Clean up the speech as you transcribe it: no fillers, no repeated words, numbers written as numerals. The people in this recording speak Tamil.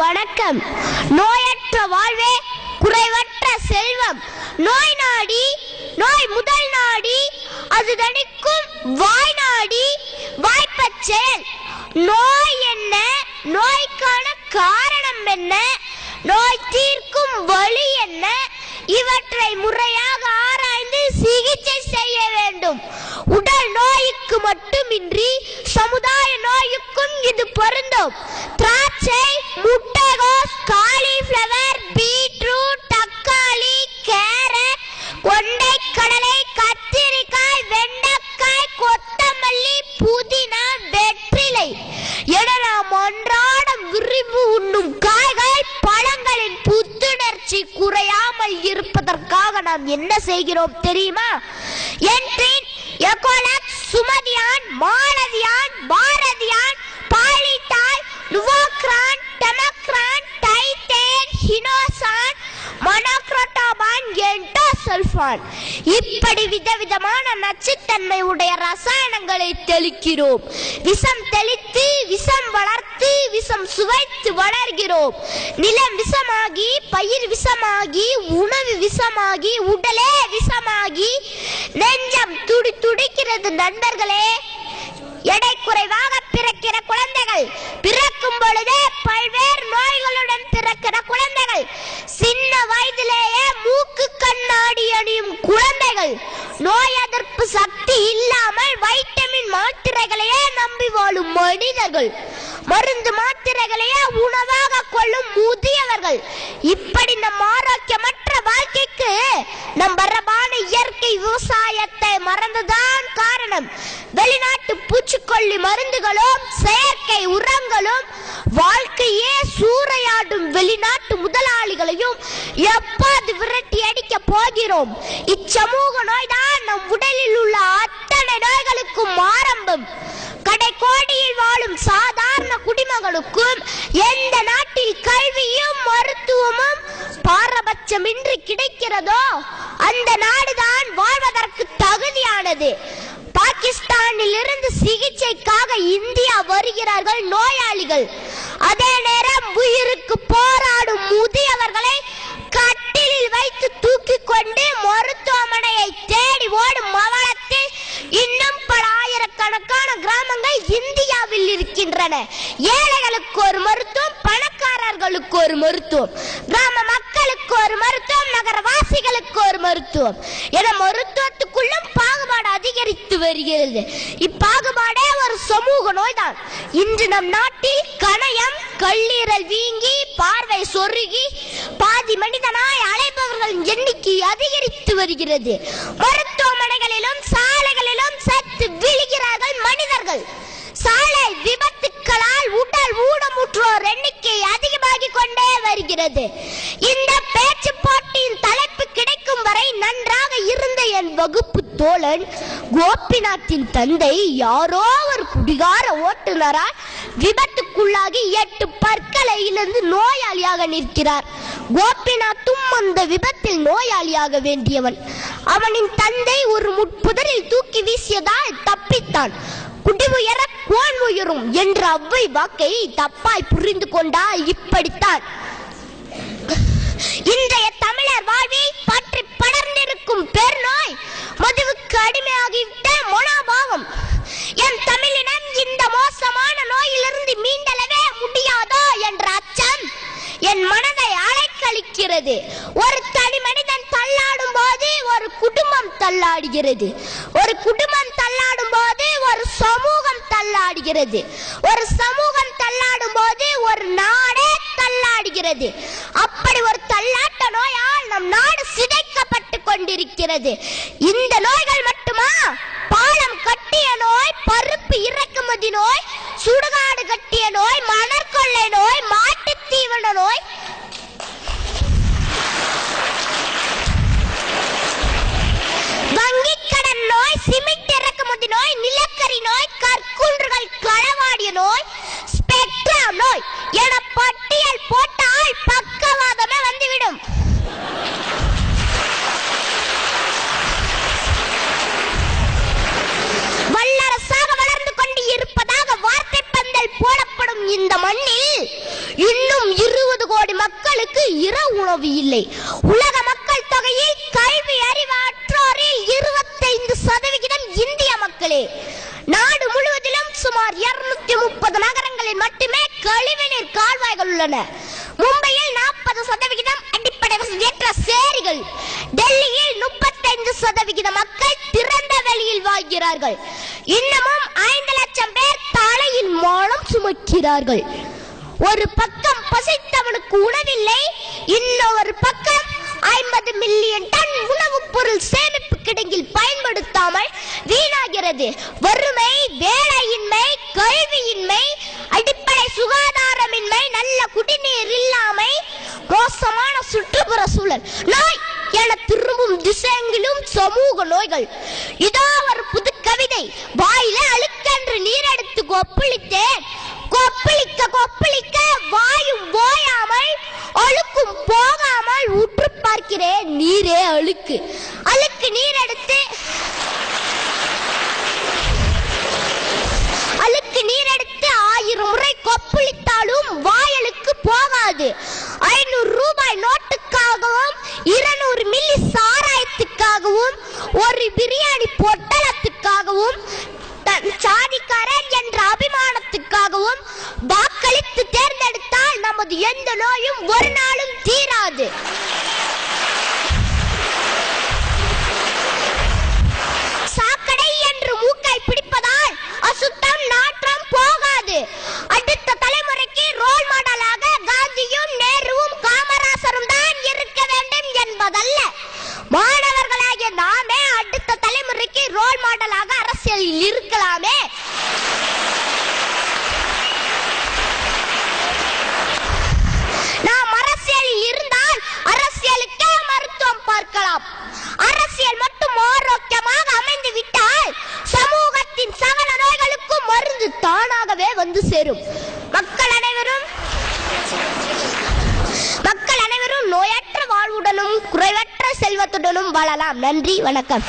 வணக்கம். நோயற்ற வாழ்வே குறைவற்ற செல்வம். நோய் நாடி நோய் முதல் நாடி அது தணிக்கும் வாய் நாடி வாய்ப்பச் செயல். நோய் என்ன, நோய்க்கான காரணம் என்ன, நோய் தீர்க்கும் வழி என்ன, இவற்றை முறையாக ஆராய்ந்து சிகிச்சை செய்ய வேண்டும். உடல் நோய்க்கு மட்டுமின்றி சமுதாய நோய்க்கும் இது பொருந்தும். திராட்சை, முட்டைகோஸ், காலிஃப்ளவர், பீட்ரூட், தக்காளி, கேரட், கொண்டை கடலை, கத்திரிக்காய், வெண்டைக்காய், கொத்தமல்லி, புதினா, வெற்றிலை என நாம் அன்றாடம் விரும்பி உண்ணும் காய்கள் பழங்களின் புத்துணர்ச்சி குறையாமல் இருப்பதற்காக நாம் என்ன செய்கிறோம் தெரியுமா? என்ட்ரின், எகோலக்ஸ், சுமதியான், மாலதியான், பாரதியான், பாலித்தால், நுவோக்ரான், டெமக்ரான், டைட்டேன், ஹினோசான், மோனோக்ரோட்டோபான், என்டோசல்ஃபான் இப்படி விதவிதமான நச்சுத்தன்மை உடைய ரசாயனங்களை தெளிக்கிறோம். விஷம் தெளித்து விஷம் வளர்த்து விஷம் சுவைத்து வளர்கிறோம். நிலம் விஷமாகி, பயிர் விஷமாகி, உணவு விஷமாகி, உடலே விஷமாகி நெஞ்சம் துடி துடிக்கிறது. நண்பர்களே, எடை குறைவாக பிறக்கிற குழந்தைகள், பிறக்கும் பொழுதே பல்வேறு நோய்களுடன் பிறக்கிற குழந்தைகள், சின்ன வயதிலேயே மூக்கு கண்ணாடி அணியும் குழந்தைகள், நோய் எதிர்ப்பு சக்தி இல்லாமல் வைட்டமின் மாத்திரைகளையே நம்பி வாழும் மனிதர்கள், மருந்து மாத்திரைகளையே உணவாக கொள்ளும் முதியவர்கள், இப்படி நம் ஆரோக்கியமற்ற வாழ்க்கைக்கு நம் பரபான இயற்கை விவசாயத்தை மறந்துதான் காரணம். வெளிநாட்டு பூச்சிக்கொல்லி மருந்துகளும் செயற்கை உரங்களும் வாழ்க்கையே சூறையாடும் வெளிநாட்டு முதலாளிகளையும் எப்போது விரட்டி அடிக்க போகிறோம்? இச்சமூக நோய்தான் நம் உடலில் உள்ள அத்தனை நோய்களுக்கும் ஆரம்பம். கடைக்கோடியில் வாழும் சாதாரண குடிமகனுக்கும் எந்த நாட்டில் கல்வியும் மருத்துவமும் பாரபட்சமின்றி கிடைக்கிறதோ அந்த நாடுதான் வாழ்வதற்கு தகுதியானது. பாகிஸ்தானில் இருந்து சிகிச்சைக்காக இந்தியா வருகிறார்கள் நோயாளிகள். அதே நேரம் உயிருக்கு போராடும் முதியவர்களை கட்டிலில் வைத்து தூக்கி கொண்டு மருத்துவமனையை தேடி ஓடும் அவலத்தில் இன்னும் பல ஆயிரக்கணக்கான கிராமங்கள் இந்தியாவில் இருக்கின்றன. ஏழைகளுக்கு ஒரு மருத்துவம், பணக்காரர்களுக்கு ஒரு மருத்துவம், கிராம மக்களுக்கு ஒரு மருத்துவம், நகரவாசிகளுக்கு ஒரு மருத்துவம் என மருத்துவத்துக்குள்ளும் பாகுபாடு அதிகரித்து வருகிறது. இப்பாகுபாடே ஒரு சமூக நோய்தான். இன்று நம் நாட்டில் கணையம், கல்லீரல் வீங்கி, பார்வை சொருகி பாதி மனிதனாய் அலைபவர்களின் எண்ணிக்கை அதிகரித்து வருகிறது. மருத்துவமனைகளிலும் சாலைகளிலும் செத்து விழுகிறார்கள் மனிதர்கள். சாலை விபத்துக்களால் உடல் ஊனமுற்றோர் எண்ணிக்கை அதிகமாகி கொண்டே வருகிறது. இந்த பேச்சு போட்டியின் தலைப்பு கிடைக்கும் வரை நன்றாக இருந்த என் வகுப்பு தோழன் கோபிநாத்தின் தந்தை யாரோ ஒரு குடிகார ஓட்டுநரால் விபத்துக்குள்ளாகி 8 பற்களை இழந்து நோயாளியாக நிற்கிறார். கோபிநாத்தும் அந்த விபத்தில் நோயாளியாக வேண்டியவன். அவனின் தந்தை ஒரு முட்புதரில் தூக்கி வீசியதால் தப்பித்தான். குடிவுயர கோன் உயரும் என்ற அவ்வை வாக்கை தப்பாய் புரிந்து கொண்டால் இப்படித்தான். இன்றைய தமிழர் வாழ்வில் பற்றி படர்ந்திருக்கும் பெருநோய் மதுவுக்கு அடிமையாகிவிட்ட மனோபாவம். என் தமிழினம் இந்த மோசமான நோயிலிருந்து மீண்டெழவே முடியாதோ என்ற அச்சம் என் மனதை அலைக்கழிக்கிறது. ஒரு தனி மனிதன் தள்ளாடும் போது ஒரு குடும்பம் தள்ளாடுகிறது. ஒரு குடும்பம் தள்ளாடும் போது ஒரு சமூகம் தள்ளாடுகிறது. ஒரு சமூகம் தள்ளாடும் போது ஒரு நாடே தள்ளாடுகிறது. அப்படி ஒரு தள்ளாட்ட நோயால் நம் நாடு சிதைக்கப்பட்டு கொண்டிருக்கிறது. இந்த நோய்கள் மட்டுமா? பாலம் கட்டிய நோய், பருப்பு இறக்குமதி நோய், சுடுகாடு கட்டிய நோய், மணற்கொள்ளை நோய், மாட்டுத் தீவன நோய், வங்கிக் கடன் நோய், சிமெண்ட் இறக்குமதி நோய், நிலக்கரி நோய், கற்குன்றுகள் களவாடிய நோய், ஸ்பெக்ட்ரா நோய் என பட்டியல் போட்டால் பக்கவாதமே வந்துவிடும். வல்லரசாக வளர்ந்து கொண்டு இருப்பதாக வார்த்தை பந்தல் போடப்படும் இந்த மண்ணில் இன்னும் இரவு உணவு இல்லை. உலக மக்கள் தொகையில் கல்வி அறிவாற்றோரில் 25% இந்திய மக்களே. நாடு முழுவதிலும் சுமார் 230 நகரங்களில் மட்டுமே கழிவுநீர் கால்வாய்கள் உள்ளன. மும்பையில் 40% அடிப்படை வசதியற்ற சேரிகள். டெல்லியில் 35% மக்கள் திறந்த வெளியில் வாழ்கிறார்கள். இன்னமும் 5 லட்சம் பேர் தலையில் மானம் சுமக்கிறார்கள். ஒரு பக்கம் பசித்தவனுக்கு உணவில்லை, இன்னொரு பக்கம் 50 மில்லியன் டன் உணவுப் பொருள் சேமிப்பு கிடங்கில் பயன்படுத்தாமல் வீணாகிறது. வறுமை, வேலையின்மை, கல்வியின்மை, அடிப்படை சுகாதாரமின்மை, நல்ல குடிநீர் இல்லாமை, மோசமான சுற்றுப்புற சூழல், நோய் என திரும்பும் திசையெங்கிலும் சமூக நோய்கள். இதோ ஒரு புது கவிதை. வாயில அழுக்கென்று நீர் எடுத்து கொப்பளித்தேன், கொப்பளிக்க கொப்பளிக்க வாயும் ஓயாமல் அழுக்கும் போகாமல் உற்று பார்க்கிறேன், நீரே அழுக்கு. அழுக்கு நீர் எடுத்து அழுக்கு நீர் எடுத்து 1000 முறை கொப்பளித்தாலும் வாயலுக்கு போகாது. 500 ரூபாய் நோட்டுக்காகவும் 200 மில்லி சாராயத்துக்காகவும் ஒரு பிரியாணி பொட்டலத்துக்காகவும் சாதிக்காரன் என்ற அபிமானத்துக்காகவும் வாக்களித்து தேர்ந்தெடுத்தால் நமது எந்த நோயும் ஒரு நாளும் தீராது. சாக்கடை என்று மூக்கை பிடிப்பதால் அசுத்தம் நாற்றம் போகாது. அடுத்த தலைமுறைக்கு ரோல் மாடலாக காந்தியும் நேருவும் காமராசரும் தான் இருக்க வேண்டும் என்பதல்ல. மாணவர்களாகிய நாமே அடுத்த தலைமுறைக்கு ரோல் மாடலாக அரசியலில் இருக்கலாமே. நாம் அரசியலில் இருந்தால் அரசியலுக்கே மருத்துவம் பார்க்கலாம். அரசியல் மட்டும் ஆரோக்கியமாக அமைந்து விட்டால் சமூகத்தின் சகல நோய்களுக்கும் மருந்து தானாகவே வந்து சேரும். மக்கள் அனைவரும் நோயற்ற வாழ்வுடனும் குறைவற்ற செல்வத்துடனும் வாழலாம். நன்றி, வணக்கம்.